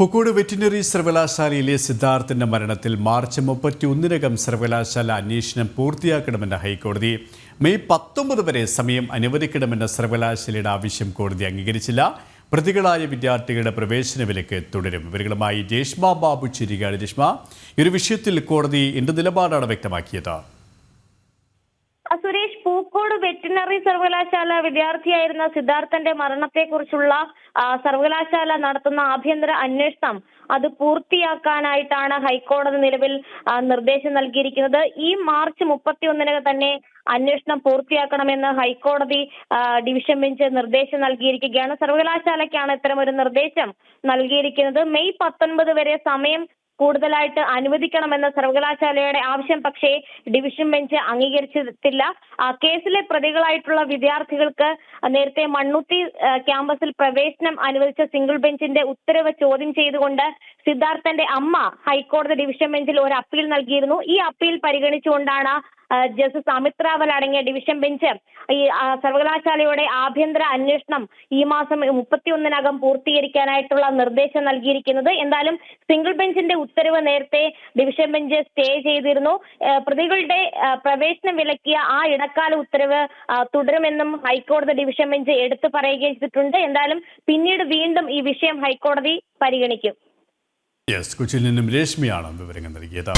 Pookode veterinary സർവകലാശാലയിലെ സിദ്ധാർത്ഥിന്റെ മരണത്തിൽ March 31-നകം സർവകലാശാല അന്വേഷണം പൂർത്തിയാക്കണമെന്ന ഹൈക്കോടതി. മെയ് 19 വരെ സമയം അനുവദിക്കണമെന്ന സർവകലാശാലയുടെ ആവശ്യം കോടതി അംഗീകരിച്ചില്ല. പ്രതികളായ വിദ്യാർത്ഥികളുടെ പ്രവേശന വിലക്ക് തുടരും. ഇവരുമായി രേഷ്മ ബാബു ചേരുകയാണ്. രേഷ്മ, ഈ ഒരു വിഷയത്തിൽ കോടതി എന്ത് നിലപാടാണ് വ്യക്തമാക്കിയത്? സുരേഷ്, പൂക്കോട് വെറ്റിനറി സർവകലാശാല വിദ്യാർത്ഥിയായിരുന്ന സിദ്ധാർത്ഥന്റെ മരണത്തെക്കുറിച്ചുള്ള സർവകലാശാല നടത്തുന്ന ആഭ്യന്തര അന്വേഷണം അത് പൂർത്തിയാക്കാനായിട്ടാണ് ഹൈക്കോടതി നിലവിൽ നിർദ്ദേശം നൽകിയിരിക്കുന്നത്. ഈ മാർച്ച് 31-നകം തന്നെ അന്വേഷണം പൂർത്തിയാക്കണമെന്ന് ഹൈക്കോടതി ഡിവിഷൻ ബെഞ്ച് നിർദ്ദേശം നൽകിയിരിക്കുകയാണ്. സർവകലാശാലയ്ക്കാണ് ഇത്തരമൊരു നിർദ്ദേശം നൽകിയിരിക്കുന്നത്. മെയ് 19 വരെ സമയം കൂടുതലായിട്ട് അനുവദിക്കണമെന്ന സർവകലാശാലയുടെ ആവശ്യം പക്ഷേ ഡിവിഷൻ ബെഞ്ച് അംഗീകരിച്ചിട്ടില്ല. കേസിലെ പ്രതികളായിട്ടുള്ള വിദ്യാർത്ഥികൾക്ക് നേരത്തെ മണ്ണുത്തി ക്യാമ്പസിൽ പ്രവേശനം അനുവദിച്ച സിംഗിൾ ബെഞ്ചിന്റെ ഉത്തരവ് ചോദ്യം ചെയ്തുകൊണ്ട് സിദ്ധാർത്ഥന്റെ അമ്മ ഹൈക്കോടതി ഡിവിഷൻ ബെഞ്ചിൽ ഒരു അപ്പീൽ നൽകിയിരുന്നു. ഈ അപ്പീൽ പരിഗണിച്ചുകൊണ്ടാണ് ജസ്റ്റിസ് അമിത് റാവൽ അടങ്ങിയ ഡിവിഷൻ ബെഞ്ച് ഈ സർവകലാശാലയുടെ ആഭ്യന്തര അന്വേഷണം ഈ മാസം 31-നകം പൂർത്തീകരിക്കാനായിട്ടുള്ള നിർദ്ദേശം നൽകിയിരിക്കുന്നത്. എന്തായാലും സിംഗിൾ ബെഞ്ചിന്റെ ഉത്തരവ് നേരത്തെ ഡിവിഷൻ ബെഞ്ച് സ്റ്റേ ചെയ്തിരുന്നു. പ്രതികളുടെ പ്രവേശനം വിലക്കിയ ആ ഇടക്കാല ഉത്തരവ് തുടരുമെന്നും ഹൈക്കോടതി ഡിവിഷൻ ബെഞ്ച് എടുത്തു പറയുകയും ചെയ്തിട്ടുണ്ട്. എന്തായാലും പിന്നീട് വീണ്ടും ഈ വിഷയം ഹൈക്കോടതി പരിഗണിക്കും. കൊച്ചിയിൽ നിന്നും രേഷ്മയാണ് വിവരങ്ങൾ നൽകിയത്.